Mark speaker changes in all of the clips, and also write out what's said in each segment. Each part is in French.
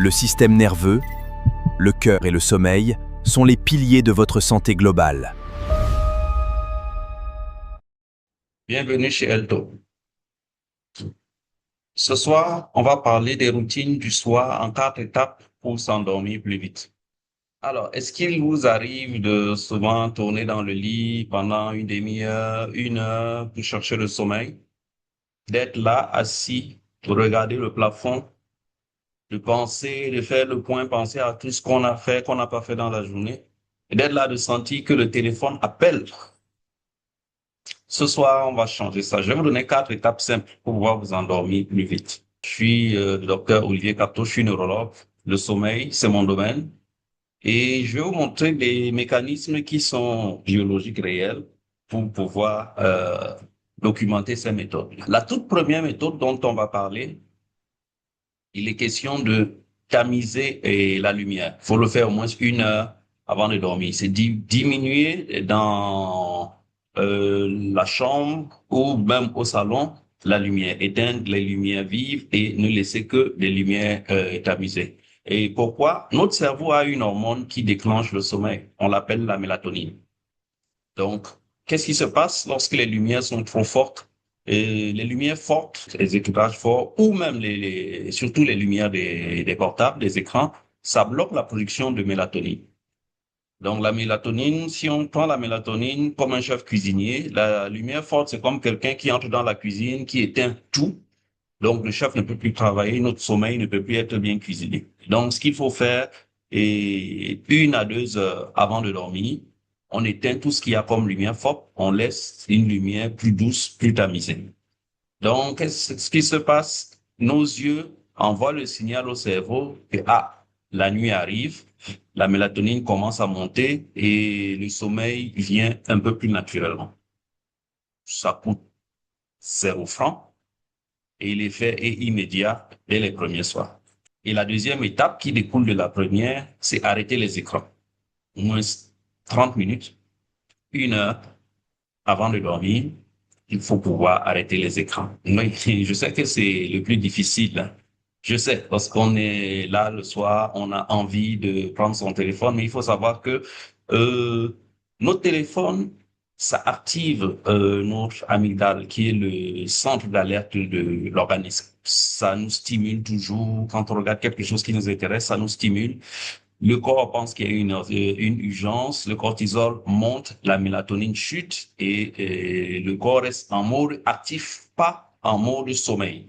Speaker 1: Le système nerveux, le cœur et le sommeil sont les piliers de votre santé globale.
Speaker 2: Bienvenue chez Elto. Ce soir, on va parler des routines du soir en 4 étapes pour s'endormir plus vite. Alors, est-ce qu'il vous arrive de souvent tourner dans le lit pendant une demi-heure, 1 heure pour chercher le sommeil, d'être là assis, de regarder le plafond, de penser, de faire le point, penser à tout ce qu'on a fait, qu'on n'a pas fait dans la journée, et d'être là de sentir que le téléphone appelle. Ce soir, on va changer ça. Je vais vous donner 4 étapes simples pour pouvoir vous endormir plus vite. Je suis le docteur Olivier Capteau, je suis neurologue. Le sommeil, c'est mon domaine. Et je vais vous montrer des mécanismes qui sont biologiques réels pour pouvoir documenter ces méthodes. La toute première méthode dont on va parler, il est question de tamiser la lumière. Il faut le faire au moins 1 heure avant de dormir. C'est diminuer dans la chambre ou même au salon la lumière, éteindre les lumières vives et ne laisser que des lumières tamisées. Et pourquoi? Notre cerveau a une hormone qui déclenche le sommeil. On l'appelle la mélatonine. Donc, qu'est-ce qui se passe lorsque les lumières sont trop fortes? Et les lumières fortes, les éclairages forts, ou même surtout les lumières des portables, des écrans, ça bloque la production de mélatonine. Donc, la mélatonine, si on prend la mélatonine comme un chef cuisinier, la lumière forte, c'est comme quelqu'un qui entre dans la cuisine, qui éteint tout. Donc, le chef ne peut plus travailler, notre sommeil ne peut plus être bien cuisiné. Donc, ce qu'il faut faire, et 1 à 2 heures avant de dormir, on éteint tout ce qu'il y a comme lumière forte, on laisse une lumière plus douce, plus tamisée. Donc, ce qui se passe? Nos yeux envoient le signal au cerveau que, la nuit arrive, la mélatonine commence à monter et le sommeil vient un peu plus naturellement. Ça coûte 0 francs et l'effet est immédiat dès les premiers soirs. Et la deuxième étape qui découle de la première, c'est arrêter les écrans. Au moins 30 minutes, 1 heure avant de dormir, il faut pouvoir arrêter les écrans. Oui, je sais que c'est le plus difficile, hein. Je sais, parce qu'on est là le soir, on a envie de prendre son téléphone, mais il faut savoir que euh, notre téléphone, ça active notre amygdale, qui est le centre d'alerte de l'organisme. Ça nous stimule toujours. Quand on regarde quelque chose qui nous intéresse, ça nous stimule. Le corps pense qu'il y a une urgence, le cortisol monte, la mélatonine chute et le corps reste en mode actif, pas en mode sommeil.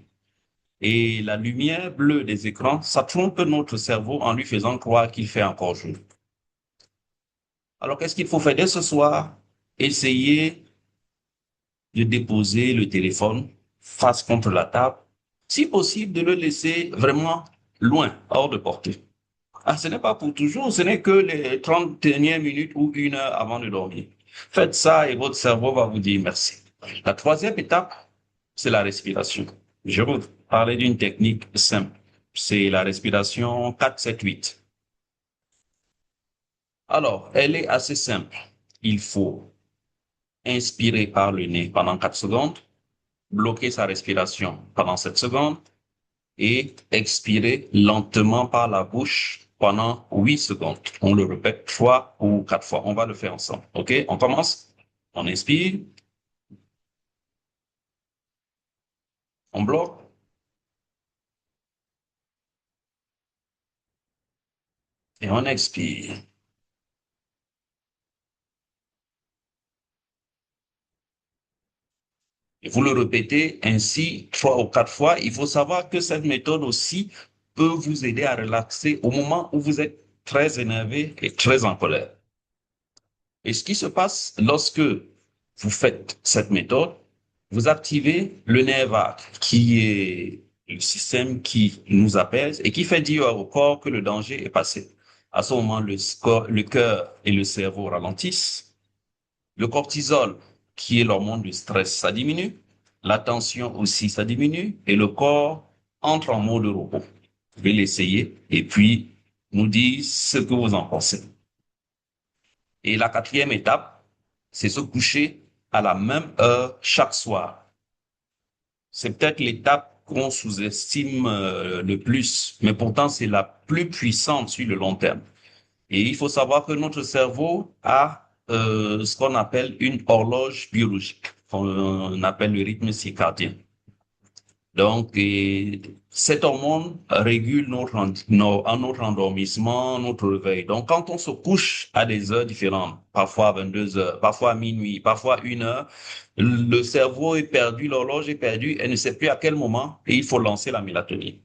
Speaker 2: Et la lumière bleue des écrans, ça trompe notre cerveau en lui faisant croire qu'il fait encore jour. Alors, qu'est-ce qu'il faut faire dès ce soir? Essayer de déposer le téléphone face contre la table. Si possible, de le laisser vraiment loin, hors de portée. Ce n'est pas pour toujours, ce n'est que les 30 dernières minutes ou 1 heure avant de dormir. Faites ça et votre cerveau va vous dire merci. La troisième étape, c'est la respiration. Je vais vous parler d'une technique simple. C'est la respiration 4-7-8. Alors, elle est assez simple. Il faut inspirer par le nez pendant 4 secondes, bloquer sa respiration pendant 7 secondes et expirer lentement par la bouche pendant 8 secondes. On le répète 3 ou 4 fois. On va le faire ensemble. OK? On commence. On inspire. On bloque. Et on expire. Et vous le répétez ainsi 3 ou 4 fois. Il faut savoir que cette méthode aussi peut vous aider à relaxer au moment où vous êtes très énervé et très en colère. Et ce qui se passe lorsque vous faites cette méthode, vous activez le nerf vague, qui est le système qui nous apaise et qui fait dire au corps que le danger est passé. À ce moment, le cœur et le cerveau ralentissent. Le cortisol, qui est l'hormone du stress, ça diminue. La tension aussi, ça diminue. Et le corps entre en mode repos. Vous pouvez l'essayer et puis nous dire ce que vous en pensez. Et la quatrième étape, c'est se coucher à la même heure chaque soir. C'est peut-être l'étape qu'on sous-estime le plus, mais pourtant c'est la plus puissante sur le long terme. Et il faut savoir que notre cerveau a ce qu'on appelle une horloge biologique, qu'on appelle le rythme circadien. Donc, cette hormone régule notre endormissement, notre réveil. Donc, quand on se couche à des heures différentes, parfois à 22 heures, parfois à minuit, parfois 1 heure, le cerveau est perdu, l'horloge est perdue, elle ne sait plus à quel moment et il faut lancer la mélatonine.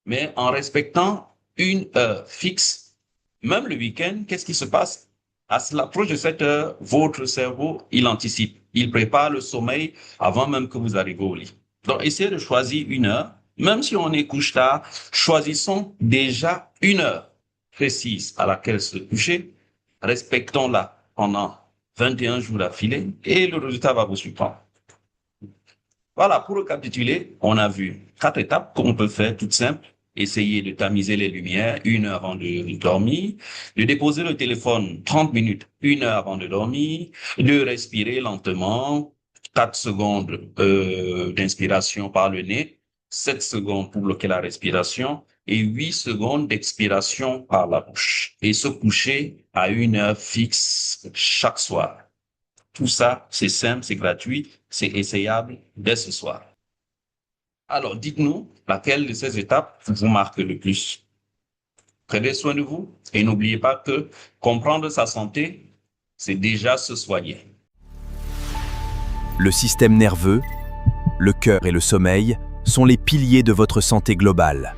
Speaker 2: Mais en respectant une heure fixe, même le week-end, qu'est-ce qui se passe? À l'approche de cette heure, votre cerveau, il anticipe. Il prépare le sommeil avant même que vous arriviez au lit. Donc, essayez de choisir 1 heure. Même si on est couche tard, choisissons déjà 1 heure précise à laquelle se coucher. Respectons-la pendant 21 jours d'affilée et le résultat va vous surprendre. Voilà, pour récapituler, on a vu 4 étapes qu'on peut faire toutes simples. Essayer de tamiser les lumières 1 heure avant de dormir, de déposer le téléphone 30 minutes, 1 heure avant de dormir, de respirer lentement, 4 secondes d'inspiration par le nez, 7 secondes pour bloquer la respiration et 8 secondes d'expiration par la bouche. Et se coucher à 1 heure fixe chaque soir. Tout ça, c'est simple, c'est gratuit, c'est essayable dès ce soir. Alors, dites-nous laquelle de ces étapes vous marque le plus. Prenez soin de vous et n'oubliez pas que comprendre sa santé, c'est déjà se soigner.
Speaker 1: Le système nerveux, le cœur et le sommeil sont les piliers de votre santé globale.